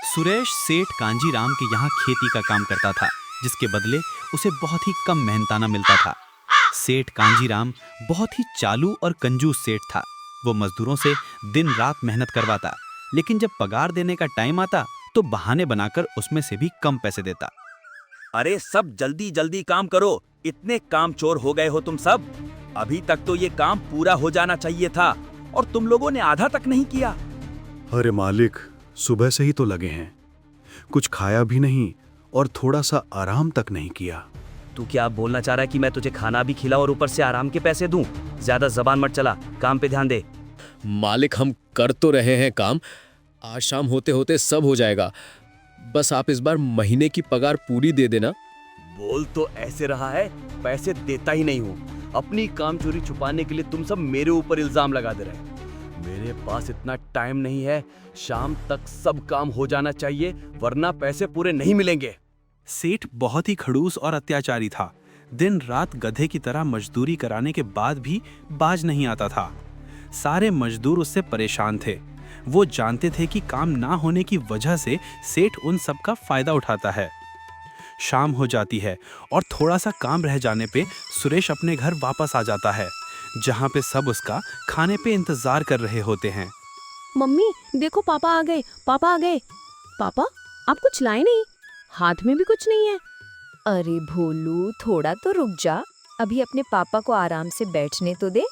सुरेश सेठ कांजीराम के यहाँ खेती का काम करता था, जिसके बदले उसे बहुत ही कम मेहनताना मिलता था। सेठ कांजीराम बहुत ही चालू और कंजूस सेठ था। वो मजदूरों से दिन रात मेहनत करवाता, लेकिन जब पगार देने का टाइम आता तो बहाने बनाकर उसमें से भी कम पैसे देता। अरे सब जल्दी जल्दी काम करो, इतने काम चोर हो गए हो तुम सब। अभी तक तो ये काम पूरा हो जाना चाहिए था और तुम लोगों ने आधा तक नहीं किया। अरे मालिक, सुबह से ही तो लगे हैं, कुछ खाया भी नहीं और थोड़ा सा आराम तक नहीं किया। तू क्या बोलना चाह रहा है कि मैं तुझे खाना भी खिलाऊं और ऊपर से आराम के पैसे दूं? ज्यादा जबान मत चला, काम पे ध्यान दे। मालिक, हम कर तो रहे हैं काम, आज शाम होते होते सब हो जाएगा। बस आप इस बार महीने की पगार पूरी दे देना। बोल तो ऐसे रहा है, पैसे देता ही नहीं हूँ। अपनी काम चोरी छुपाने के लिए तुम सब मेरे ऊपर इल्जाम लगा दे रहे। मेरे पास इतना टाइम नहीं है, शाम तक सब काम हो जाना चाहिए, वरना पैसे पूरे नहीं मिलेंगे। सेठ बहुत ही खड़ूस और अत्याचारी था। दिन रात गधे की तरह मजदूरी कराने के बाद भी बाज नहीं आता था। सारे मजदूर उससे परेशान थे। वो जानते थे कि काम ना होने की वजह से सेठ उन सब का फायदा उठाता है। शाम हो जाती है और थोड़ा सा काम रह जाने पे सुरेश अपने घर वापस आ जाता है, जहाँ पे सब उसका खाने पे इंतजार कर रहे होते हैं। मम्मी देखो, पापा आ गए, पापा आ गए। पापा, आप कुछ लाए नहीं? हाथ में भी कुछ नहीं है। अरे भोलू, थोड़ा तो रुक जा, अभी अपने पापा को आराम से बैठने तो दे।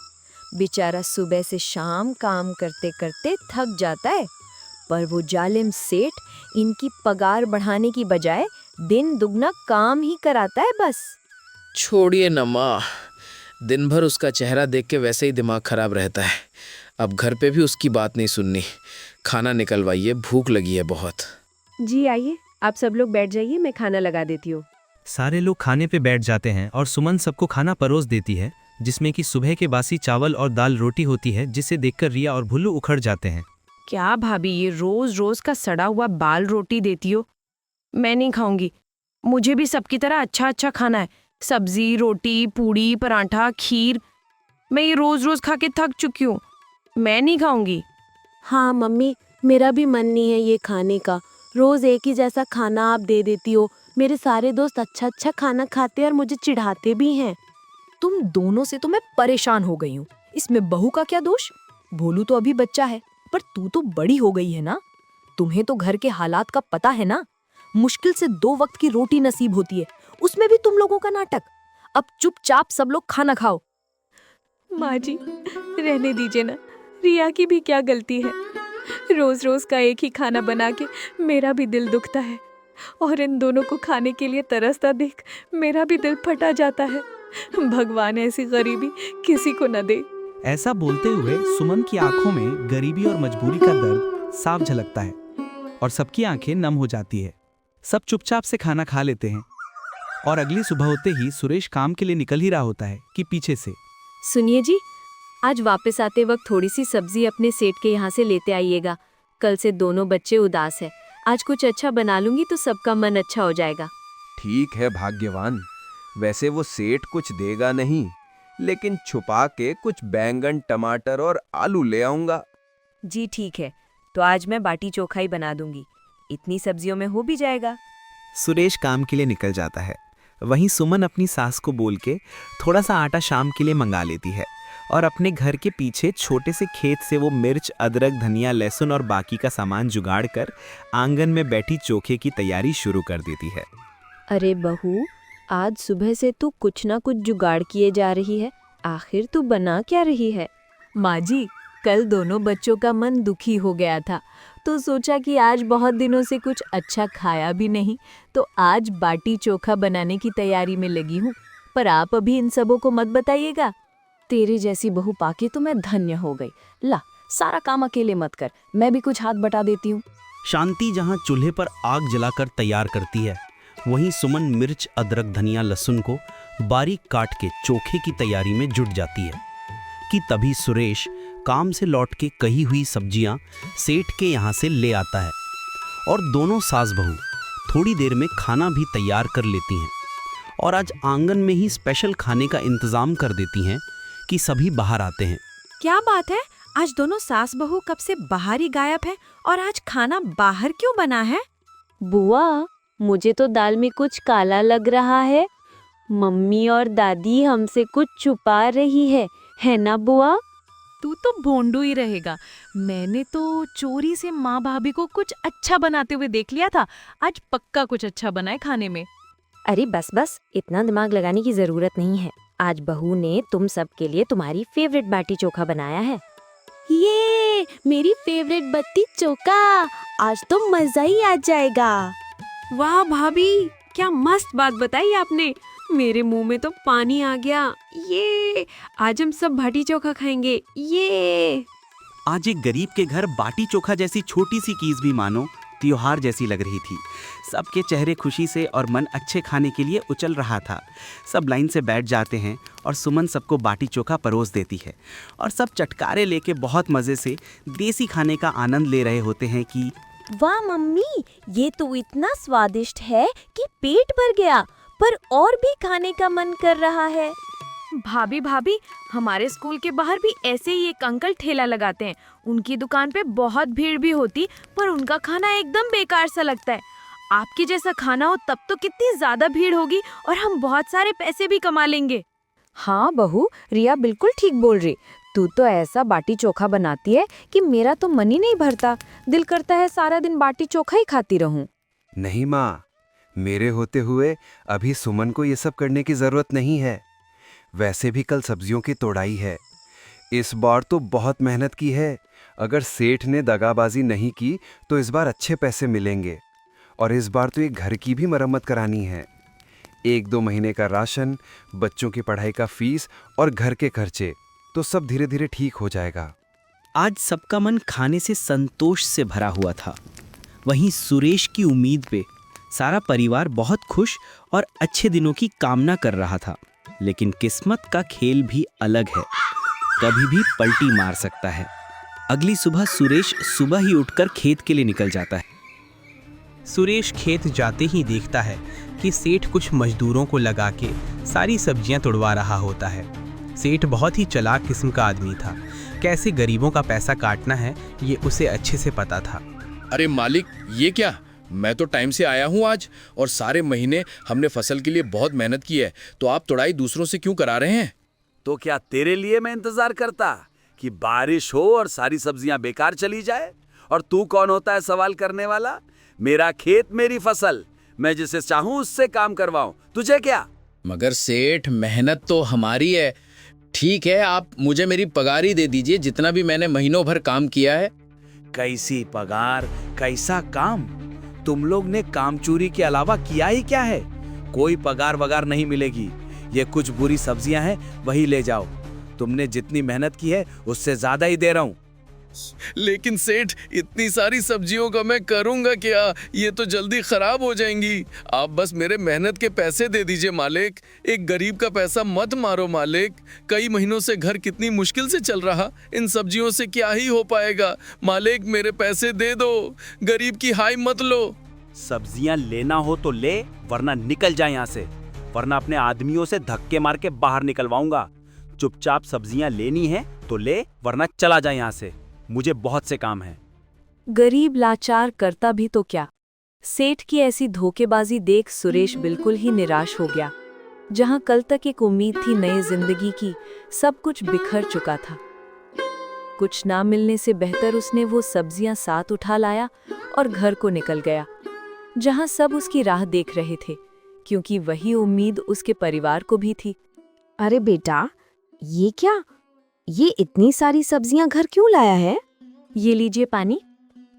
बेचारा सुबह से शाम काम करते करते थक जाता है, पर वो जालिम सेठ इनकी पगार बढ़ाने की बजाय दिन दुगना काम ही कराता है बस। छोड़िए न माँ, दिन भर उसका चेहरा देख के वैसे ही दिमाग खराब रहता है। अब घर पे भी उसकी बात नहीं सुननी। खाना निकलवाइए, भूख लगी है बहुत। जी आइए, आप सब लोग बैठ जाइए, मैं खाना लगा देती हूँ। सारे लोग खाने पे बैठ जाते हैं और सुमन सबको खाना परोस देती है, जिसमें कि सुबह के बासी चावल और दाल रोटी होती है, जिसे देखकर रिया और भुल्लू उखड़ जाते हैं। क्या भाभी, ये रोज रोज का सड़ा हुआ बाल रोटी देती हो? मैं नहीं खाऊंगी। मुझे भी सबकी तरह अच्छा अच्छा खाना है, सब्जी, रोटी, पूड़ी, पराठा, खीर। मैं ये रोज रोज खा के थक चुकी हूँ, मैं नहीं खाऊंगी। हाँ मम्मी, मेरा भी मन नहीं है ये खाने का। रोज एक ही जैसा खाना आप दे देती हो। मेरे सारे दोस्त अच्छा अच्छा खाना खाते हैं और मुझे चिढ़ाते भी हैं। तुम दोनों से तो मैं परेशान हो गई हूँ। इसमें बहू का क्या दोष? भोलू तो अभी बच्चा है, पर तू तो बड़ी हो गई है ना। तुम्हें तो घर के हालात का पता है ना। मुश्किल से 2 वक्त की रोटी नसीब होती है, उसमें भी तुम लोगों का नाटक। अब चुपचाप सब लोग खाना खाओ। माँ जी, रहने दीजिए ना, रिया की भी क्या गलती है? रोज रोज का एक ही खाना बना के मेरा भी दिल दुखता है, और इन दोनों को खाने के लिए तरसता देख मेरा भी दिल फटा जाता है। भगवान ऐसी गरीबी किसी को न दे। ऐसा बोलते हुए सुमन की आंखों में गरीबी और मजबूरी का दर्द साफ झलकता है और सबकी आंखें नम हो जाती है। सब चुपचाप से खाना खा लेते हैं और अगली सुबह होते ही सुरेश काम के लिए निकल ही रहा होता है कि पीछे से, सुनिए जी, आज वापस आते वक्त थोड़ी सी सब्जी अपने सेठ के यहाँ से लेते आइएगा। कल से दोनों बच्चे उदास है, आज कुछ अच्छा बना लूंगी तो सबका मन अच्छा हो जाएगा। ठीक है भाग्यवान, वैसे वो सेठ कुछ देगा नहीं, लेकिन छुपा के कुछ बैंगन, टमाटर और आलू ले आऊंगा। जी ठीक है, तो आज मैं बाटी चोखा ही बना दूंगी, इतनी सब्जियों में हो भी जाएगा। सुरेश काम के लिए निकल जाता है। वहीं सुमन अपनी सास को बोल के थोड़ा सा आटा शाम के लिए मंगा लेती है और अपने घर के पीछे छोटे से खेत से वो मिर्च, अदरक, धनिया, लहसुन और बाकी का सामान जुगाड़ कर आंगन में बैठी चोखे की तैयारी शुरू कर देती है। अरे बहू, आज सुबह से तू कुछ ना कुछ जुगाड़ किए जा रही है, आखिर तू बना क्या रही है? माँ जी, कल दोनों बच्चों का मन दुखी हो गया था, तो सोचा कि आज बहुत दिनों से कुछ अच्छा खाया भी नहीं, तो आज बाटी चोखा बनाने की तैयारी में लगी हूँ। पर आप अभी इन सबों को मत बताइएगा। तेरे जैसी बहू पाके तो मैं धन्य हो गई। ला, सारा काम अकेले मत कर, मैं भी कुछ हाथ बटा देती हूँ। शांति जहाँ चूल्हे पर आग जलाकर तैयार करती है, वहीं सुमन मिर्च, अदरक, धनिया, लहसुन को बारीक काट के चोखे की तैयारी में जुट जाती है कि तभी सुरेश काम से लौट के कही हुई सब्जियां सेठ के यहाँ से ले आता है और दोनों सास बहू थोड़ी देर में खाना भी तैयार कर लेती हैं और आज आंगन में ही स्पेशल खाने का इंतजाम कर देती हैं कि सभी बाहर आते हैं। क्या बात है, आज दोनों सास बहू कब से बाहर ही गायब है और आज खाना बाहर क्यों बना है? बुआ, मुझे तो दाल में कुछ काला लग रहा है। मम्मी और दादी हमसे कुछ छुपा रही है ना बुआ? तू तो भोंडू ही रहेगा। मैंने तो चोरी से माँ भाभी को कुछ अच्छा बनाते हुए देख लिया था। आज पक्का कुछ अच्छा बना है खाने में। अरे बस बस, इतना दिमाग लगाने की जरूरत नहीं है। आज बहू ने तुम सब के लिए तुम्हारी फेवरेट बाटी चोखा बनाया है। ये मेरी फेवरेट बत्ती चोखा, आज तो मजा ही आ जाएगा। वाह भाभी, क्या मस्त बात बताई आपने। मेरे मुंह में तो पानी आ गया। ये आज हम सब बाटी चोखा खाएंगे। ये आज एक गरीब के घर बाटी चोखा जैसी छोटी सी चीज भी मानो त्योहार जैसी लग रही थी। सबके चेहरे खुशी से और मन अच्छे खाने के लिए उछल रहा था। सब लाइन से बैठ जाते हैं और सुमन सबको बाटी चोखा परोस देती है और सब चटकारे लेके बहुत मज़े से देसी खाने का आनंद ले रहे होते हैं कि वाह मम्मी, ये तो इतना स्वादिष्ट है कि पेट भर गया, पर और भी खाने का मन कर रहा है। भाभी, हमारे स्कूल के बाहर भी ऐसे ही एक अंकल ठेला लगाते हैं। उनकी दुकान पे बहुत भीड़ भी होती, पर उनका खाना एकदम बेकार सा लगता है। आपके जैसा खाना हो तब तो कितनी ज्यादा भीड़ होगी और हम बहुत सारे पैसे भी कमा लेंगे। हाँ बहू, रिया बिल्कुल ठीक बोल रही। तू तो ऐसा बाटी चोखा बनाती है कि मेरा तो मन ही नहीं भरता। दिल करता है सारा दिन बाटी चोखा ही खाती रहूं। नहीं माँ, मेरे होते हुए अभी सुमन को ये सब करने की जरूरत नहीं है। वैसे भी कल सब्जियों की तोड़ाई है। इस बार तो बहुत मेहनत की है। अगर सेठ ने दगाबाजी नहीं की तो इस बार अच्छे पैसे मिलेंगे। और इस बार तो ये घर की भी मरम्मत करानी है। 1-2 महीने का राशन, बच्चों की पढ़ाई का फीस और घर के खर्चे, तो सब धीरे धीरे ठीक हो जाएगा। आज सबका मन खाने से संतोष से भरा हुआ था। वहीं सुरेश की उम्मीद पे सारा परिवार बहुत खुश और अच्छे दिनों की कामना कर रहा था। लेकिन किस्मत का खेल भी अलग है, कभी भी पलटी मार सकता है। अगली सुबह सुरेश सुबह ही उठकर खेत के लिए निकल जाता है। सुरेश खेत जाते ही देखता है कि सेठ कुछ मजदूरों को लगा के सारी सब्जियां तुड़वा रहा होता है। सेठ बहुत ही चालाक किस्म का आदमी था। कैसे गरीबों का पैसा काटना है ये उसे अच्छे से पता था। अरे मालिक, ये क्या? मैं तो टाइम से आया हूँ आज, और सारे महीने हमने फसल के लिए बहुत मेहनत की है, तो आप तुड़ाई दूसरों से क्यों करा रहे हैं? तो क्या तेरे लिए मैं इंतजार करता कि बारिश हो और सारी सब्जियां बेकार चली जाए? और तू कौन होता है सवाल करने वाला? मेरा खेत, मेरी फसल, मैं जिसे चाहूं उससे काम करवाऊं, तुझे क्या? मगर सेठ, मेहनत तो हमारी है। ठीक है, आप मुझे मेरी पगार ही दे दीजिए, जितना भी मैंने महीनों भर काम किया है। कैसी पगार, कैसा काम? तुम लोग ने काम चोरी के अलावा किया ही क्या है? कोई पगार वगार नहीं मिलेगी। ये कुछ बुरी सब्जियां हैं, वही ले जाओ। तुमने जितनी मेहनत की है उससे ज्यादा ही दे रहा हूँ। लेकिन सेठ, इतनी सारी सब्जियों का मैं करूंगा क्या? ये तो जल्दी खराब हो जाएंगी। आप बस मेरे मेहनत के पैसे दे दीजिए मालिक। एक गरीब का पैसा मत मारो मालिक। कई महीनों से घर कितनी मुश्किल से चल रहा, इन सब्जियों से क्या ही हो पाएगा। मालिक, मेरे पैसे दे दो, गरीब की हाय मत लो। सब्जियां लेना हो तो ले, वरना निकल जाए यहाँ से, वरना अपने आदमियों से धक्के मार के बाहर निकलवाऊंगा। चुपचाप सब्जियां लेनी है तो ले, वरना चला जाए यहाँ से। मुझे बहुत से काम हैं। गरीब लाचार करता भी तो क्या। सेठ की ऐसी धोखेबाजी देख सुरेश बिल्कुल ही निराश हो गया। जहां कल तक एक उम्मीद थी नई जिंदगी की, सब कुछ बिखर चुका था। कुछ ना मिलने से बेहतर उसने वो सब्जियां साथ उठा लाया और घर को निकल गया, जहां सब उसकी राह देख रहे थे, क्योंकि वही उम्मीद उसके परिवार को भी थी। अरे बेटा, ये क्या? ये इतनी सारी सब्जियां घर क्यों लाया है? ये लीजिए पानी।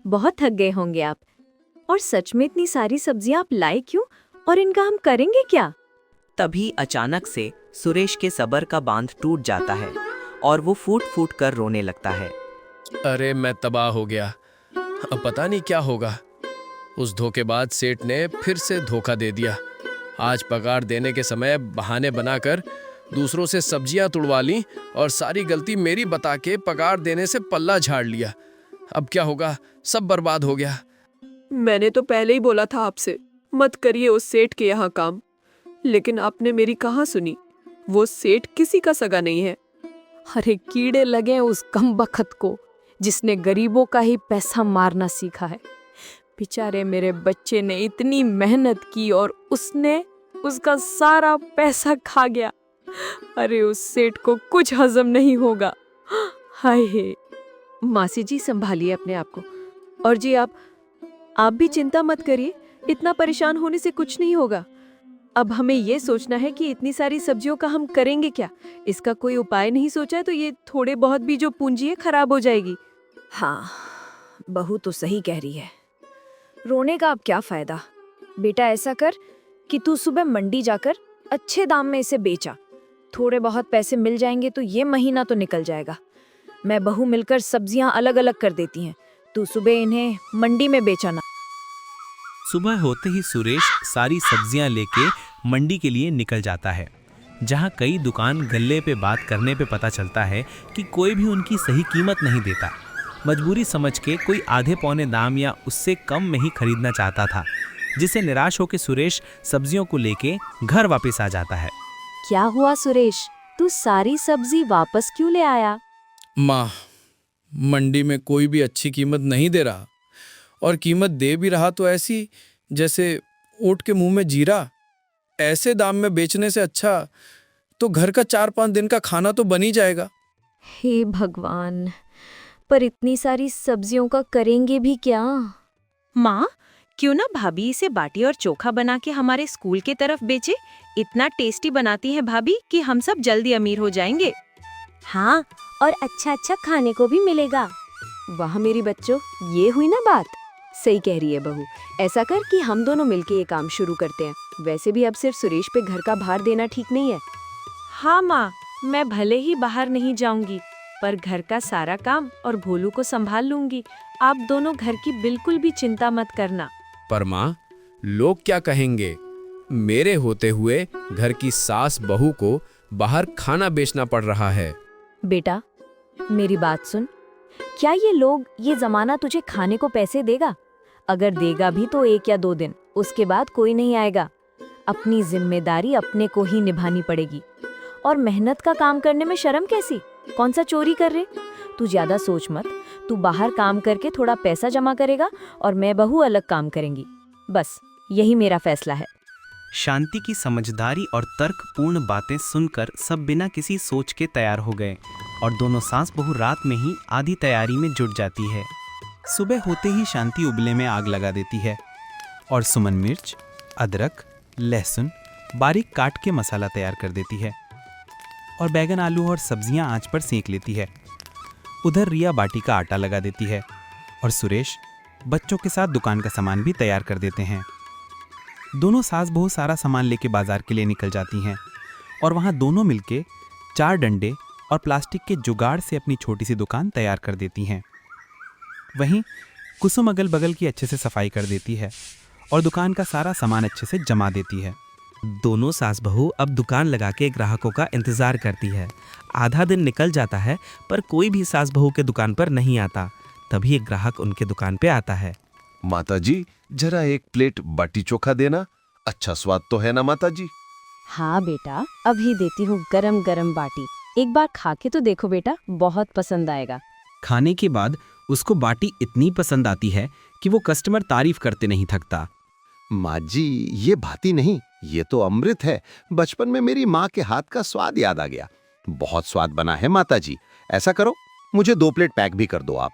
बहुत थक गए होंगे आप। और सच में इतनी सारी सब्जियां आप लाए क्यों, और इनका हम करेंगे क्या? तभी अचानक से सुरेश के सब्र का बांध टूट जाता है और वो फूट फूट कर रोने लगता है। अरे मैं तबाह हो गया। अब पता नहीं क्या होगा। उस धोखेबाज सेठ ने फिर से धोखा दे दिया। आज पगार देने के समय बहाने बनाकर दूसरों से सब्जियां तुड़वा ली और सारी गलती मेरी बता के पगार देने से पल्ला झाड़ लिया। अब क्या होगा? सब बर्बाद हो गया। मैंने तो पहले ही बोला था आपसे, मत करिए उस सेठ के यहाँ काम, लेकिन आपने मेरी कहाँ सुनी। वो सेठ किसी का सगा नहीं है। अरे कीड़े लगे उस कमबख्त को जिसने गरीबों का ही पैसा मारना सीखा है। बेचारे मेरे बच्चे ने इतनी मेहनत की और उसने उसका सारा पैसा खा गया। अरे उस सेठ को कुछ हजम नहीं होगा। हाय हे। मासी जी संभालिए अपने आप को। और जी आप भी चिंता मत करिए, इतना परेशान होने से कुछ नहीं होगा। अब हमें ये सोचना है कि इतनी सारी सब्जियों का हम करेंगे क्या। इसका कोई उपाय नहीं सोचा है तो ये थोड़े बहुत भी जो पूंजी है खराब हो जाएगी। हाँ, बहू तो सही कह रही है। रोने का अब क्या फायदा। बेटा ऐसा कर कि तू सुबह मंडी जाकर अच्छे दाम में इसे बेचा। थोड़े बहुत पैसे मिल जाएंगे तो ये महीना तो निकल जाएगा। मैं बहू मिलकर सब्जियां अलग अलग कर देती हैं। तू सुबह इन्हें मंडी में बेचना। सुबह होते ही सुरेश सारी सब्जियां लेके मंडी के लिए निकल जाता है, जहां कई दुकान गल्ले पे बात करने पे पता चलता है कि कोई भी उनकी सही कीमत नहीं देता। मजबूरी समझ के कोई आधे पौने दाम या उससे कम में ही खरीदना चाहता था, जिससे निराश होकर सुरेश सब्जियों को लेके घर वापस आ जाता है। क्या हुआ सुरेश, तू सारी सब्जी वापस क्यों ले आया? माँ, मंडी में कोई भी अच्छी कीमत नहीं दे रहा, और कीमत दे भी रहा तो ऐसी जैसे ऊँट के मुंह में जीरा। ऐसे दाम में बेचने से अच्छा तो घर का 4-5 दिन का खाना तो बन ही जाएगा। हे भगवान, पर इतनी सारी सब्जियों का करेंगे भी क्या? माँ, क्यों ना भाभी इसे बाटी और चोखा बना के हमारे स्कूल के तरफ बेचे। इतना टेस्टी बनाती हैं भाभी कि हम सब जल्दी अमीर हो जाएंगे। हाँ, और अच्छा अच्छा खाने को भी मिलेगा। वाह मेरी बच्चों, ये हुई ना बात। सही कह रही है बहू। ऐसा कर कि हम दोनों मिलके ये काम शुरू करते हैं। वैसे भी अब सिर्फ सुरेश पे घर का भार देना ठीक नहीं है। हाँ माँ, मैं भले ही बाहर नहीं जाऊंगी, पर घर का सारा काम और भोलू को संभाल लूंगी। आप दोनों घर की बिल्कुल भी चिंता मत करना। पर माँ, लोग क्या कहेंगे? मेरे होते हुए घर की सास बहू को बाहर खाना बेचना पड़ रहा है। बेटा मेरी बात सुन, क्या ये लोग, ये जमाना तुझे खाने को पैसे देगा? अगर देगा भी तो 1 या 2 दिन, उसके बाद कोई नहीं आएगा। अपनी जिम्मेदारी अपने को ही निभानी पड़ेगी। और मेहनत का काम करने में शर्म कैसी? कौन सा चोरी कर रहे? तू ज्यादा सोच मत। तू बाहर काम करके थोड़ा पैसा जमा करेगा और मैं बहू अलग काम करेंगी। बस यही मेरा फैसला है। शांति की समझदारी और तर्कपूर्ण बातें सुनकर सब बिना किसी सोच के तैयार हो गए और दोनों सास बहू रात में ही आधी तैयारी में जुट जाती है। सुबह होते ही शांति उबले में आग लगा देती है और सुमन मिर्च, अदरक, लहसुन बारीक काट के मसाला तैयार कर देती है और बैगन, आलू और सब्जियां आंच पर सेंक लेती है। उधर रिया बाटी का आटा लगा देती है और सुरेश बच्चों के साथ दुकान का सामान भी तैयार कर देते हैं। दोनों सास बहू सारा सामान लेके बाजार के लिए निकल जाती हैं और वहां दोनों मिलके 4 डंडे और प्लास्टिक के जुगाड़ से अपनी छोटी सी दुकान तैयार कर देती हैं। वहीं कुसुम अगल बगल की अच्छे से सफाई कर देती है और दुकान का सारा सामान अच्छे से जमा देती है। दोनों सास बहू अब दुकान लगा के ग्राहकों का इंतजार करती है। आधा दिन निकल जाता है पर कोई भी सास बहू के दुकान पर नहीं आता। तभी एक ग्राहक उनके दुकान पे आता है। माताजी, जरा 1 प्लेट बाटी चोखा देना। अच्छा स्वाद तो है ना माताजी? हाँ बेटा, अभी देती हूँ गरम गरम बाटी। एक बार खा के तो देखो बेटा, बहुत पसंद आएगा। खाने के बाद उसको बाटी इतनी पसंद आती है कि वो कस्टमर तारीफ करते नहीं थकता। माँ जी, ये भाती नहीं, ये तो अमृत है। बचपन में मेरी माँ के हाथ का स्वाद याद आ गया। बहुत स्वाद बना है माताजी। ऐसा करो, मुझे 2 प्लेट पैक भी कर दो आप।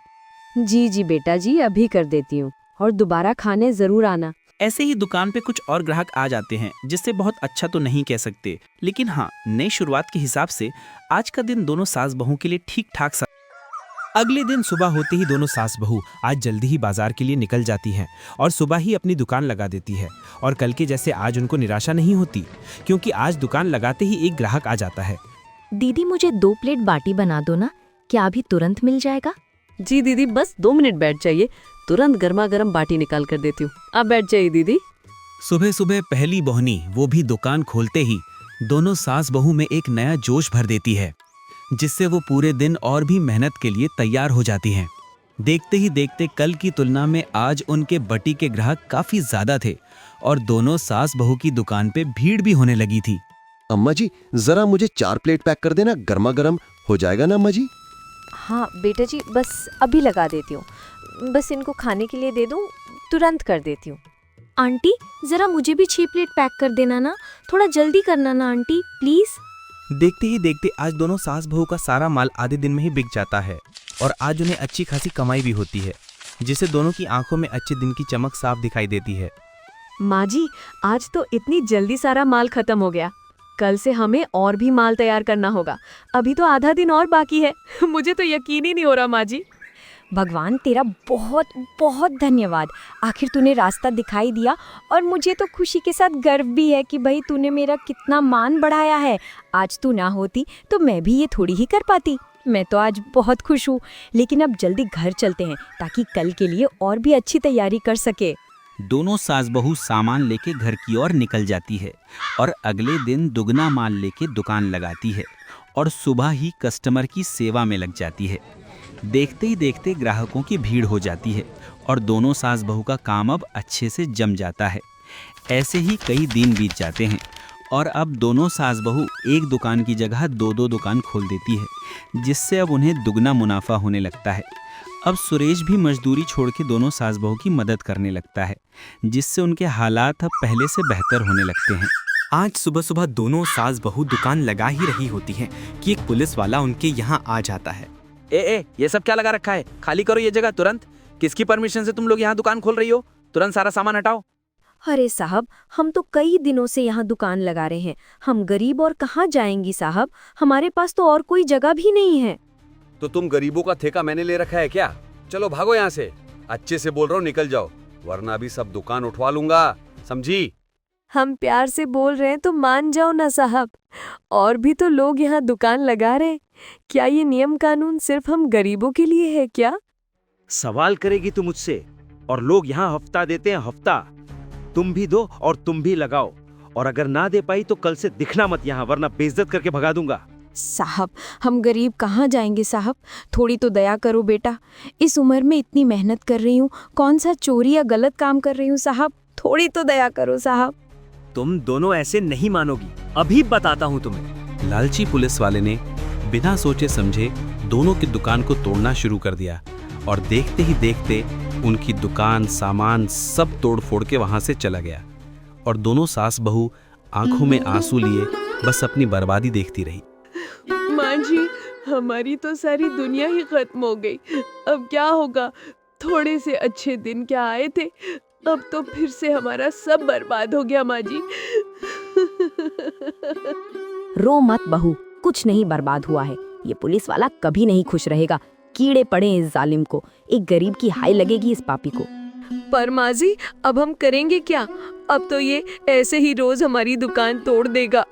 जी जी बेटा जी, अभी कर देती हूँ और दोबारा खाने जरूर आना। ऐसे ही दुकान पे कुछ और ग्राहक आ जाते हैं, जिससे बहुत अच्छा तो नहीं कह सकते, लेकिन हाँ, नई शुरुआत के हिसाब से आज का दिन दोनों सास बहू के लिए ठीक ठाक सा। अगले दिन सुबह होते ही दोनों सास बहू आज जल्दी ही बाजार के लिए निकल जाती हैं और सुबह ही अपनी दुकान लगा देती है। और कल के जैसे आज उनको निराशा नहीं होती, क्योंकि आज दुकान लगाते ही एक ग्राहक आ जाता है। दीदी मुझे 2 प्लेट बाटी बना दो ना, क्या अभी तुरंत मिल जाएगा? जी दीदी, बस 2 मिनट बैठ जाइए, तुरंत गर्मा गर्म बाटी निकाल कर देती हूँ। आप बैठ जाइए दीदी। सुबह सुबह पहली बोहनी, वो भी दुकान खोलते ही, दोनों सास बहू में एक नया जोश भर देती है, जिससे वो पूरे दिन और भी मेहनत के लिए तैयार हो जाती हैं। देखते ही देखते कल की तुलना में आज उनके बटी के ग्राहक काफी ज्यादा थे और दोनों सास बहू की दुकान पे भीड़ भी होने लगी थी। अम्मा जी, जरा मुझे 4 प्लेट पैक कर देना, गर्मा गर्म हो जाएगा ना अम्मा जी? हाँ बेटा जी, बस अभी लगा देती हूँ। बस इनको खाने के लिए दे दूँ, तुरंत कर देती हूँ। आंटी जरा मुझे भी 6 प्लेट पैक कर देना ना, थोड़ा जल्दी करना ना आंटी प्लीज। देखते ही देखते आज दोनों सास बहू का सारा माल आधे दिन में ही बिक जाता है और आज उन्हें अच्छी खासी कमाई भी होती है, जिससे दोनों की आंखों में अच्छे दिन की चमक साफ दिखाई देती है। माँ जी, आज तो इतनी जल्दी सारा माल खत्म हो गया। कल से हमें और भी माल तैयार करना होगा। अभी तो आधा दिन और बाकी है। मुझे तो यकीन ही नहीं हो रहा माँ जी। भगवान तेरा बहुत बहुत धन्यवाद। आखिर तूने रास्ता दिखाई दिया और मुझे तो खुशी के साथ गर्व भी है कि भाई तूने मेरा कितना मान बढ़ाया है। आज तू ना होती तो मैं भी ये थोड़ी ही कर पाती। मैं तो आज बहुत खुश हूँ, लेकिन अब जल्दी घर चलते हैं ताकि कल के लिए और भी अच्छी तैयारी कर सके। दोनों सास बहू सामान लेके घर की ओर निकल जाती है और अगले दिन दुगना माल लेके दुकान लगाती है और सुबह ही कस्टमर की सेवा में लग जाती है। देखते ही देखते ग्राहकों की भीड़ हो जाती है और दोनों सास बहू का काम अब अच्छे से जम जाता है। ऐसे ही कई दिन बीत जाते हैं और अब दोनों सास बहू एक दुकान की जगह 2-2 दुकान खोल देती है, जिससे अब उन्हें दुगना मुनाफा होने लगता है। अब सुरेश भी मजदूरी छोड़ के दोनों सास बहू की मदद करने लगता है, जिससे उनके हालात अब पहले से बेहतर होने लगते हैं। आज सुबह सुबह दोनों सास बहू दुकान लगा ही रही होती हैं कि एक पुलिस वाला उनके यहाँ आ जाता है। ए ये सब क्या लगा रखा है? खाली करो ये जगह तुरंत। किसकी परमिशन से तुम लोग यहाँ दुकान खोल रही हो? तुरंत सारा सामान हटाओ। अरे साहब, हम तो कई दिनों से यहाँ दुकान लगा रहे हैं। हम गरीब और कहाँ जाएंगी साहब? हमारे पास तो और कोई जगह भी नहीं है। तो तुम गरीबों का ठेका मैंने ले रखा है क्या? चलो भागो यहाँ से। अच्छे से बोल रहा हूँ, निकल जाओ, वरना अभी सब दुकान उठवा लूंगा, समझी? हम प्यार से बोल रहे हैं तो मान जाओ ना साहब। और भी तो लोग यहाँ दुकान लगा रहे हैं। क्या ये नियम कानून सिर्फ हम गरीबों के लिए है क्या? सवाल करेगी तू मुझसे? और लोग यहाँ हफ्ता देते हैं, हफ्ता। तुम भी दो और तुम भी लगाओ, और अगर ना दे पाई तो कल से दिखना मत यहाँ, वरना बेइज्जत करके भगा दूंगा। साहब, हम गरीब कहाँ जाएंगे साहब? थोड़ी तो दया करो बेटा। इस उम्र में इतनी मेहनत कर रही हूँ, कौन सा चोरी या गलत काम कर रही हूँ साहब? थोड़ी तो दया करो साहब। तुम दोनों ऐसे नहीं मानोगी, अभी बताता हूँ तुम्हें। लालची पुलिस वाले ने बिना सोचे समझे दोनों की दुकान को तोड़ना शुरू कर दिया और देखते ही देखते उनकी दुकान सामान सब तोड़ फोड़ के वहां से चला गया और दोनों सास बहू आंखों में आंसू लिए बस अपनी बर्बादी देखती रही। माँ जी, हमारी तो सारी दुनिया ही खत्म हो गई। अब क्या होगा? थोड़े से अच्छे दिन क्या आए थे, अब तो फिर से हमारा सब बर्बाद हो गया। माँ जी रो मत बहू, कुछ नहीं बर्बाद हुआ है। ये पुलिस वाला कभी नहीं खुश रहेगा। कीड़े पड़े इस जालिम को, एक गरीब की हाय लगेगी इस पापी को। पर माँ जी, अब हम करेंगे क्या? अब तो ये ऐसे ही रोज हमारी दुकान तोड़ देगा।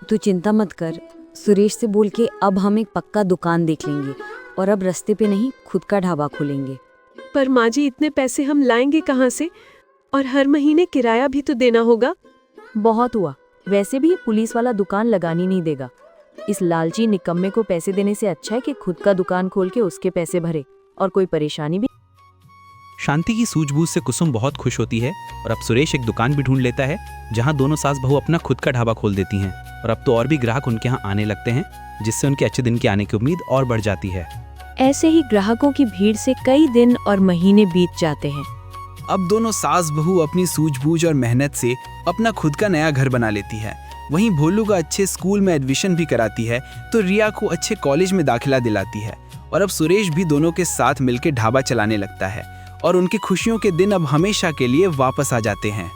तू चिंता मत कर, सुरेश से बोल के अब हम एक पक्का दुकान देख लेंगे और अब रास्ते पे नहीं, खुद का ढाबा खोलेंगे। पर माँ जी, इतने पैसे हम लाएंगे कहाँ से? और हर महीने किराया भी तो देना होगा। बहुत हुआ, वैसे भी पुलिस वाला दुकान लगानी नहीं देगा। इस लालची निकम्मे को पैसे देने से अच्छा है कि खुद का दुकान खोल के उसके पैसे भरे और कोई परेशानी भी। शांति की सूझबूझ से कुसुम बहुत खुश होती है और अब सुरेश एक दुकान भी ढूंढ लेता है जहां दोनों सास बहू अपना खुद का ढाबा खोल देती हैं और अब तो और भी ग्राहक उनके यहाँ आने लगते हैं, जिससे उनके अच्छे दिन के आने की उम्मीद और बढ़ जाती है। ऐसे ही ग्राहकों की भीड़ से कई दिन और महीने बीत जाते हैं। अब दोनों सास बहू अपनी सूझबूझ और मेहनत से अपना खुद का नया घर बना लेती है। वहीं भोलू का अच्छे स्कूल में एडमिशन भी कराती है तो रिया को अच्छे कॉलेज में दाखिला दिलाती है और अब सुरेश भी दोनों के साथ मिलकर ढाबा चलाने लगता है और उनकी खुशियों के दिन अब हमेशा के लिए वापस आ जाते हैं।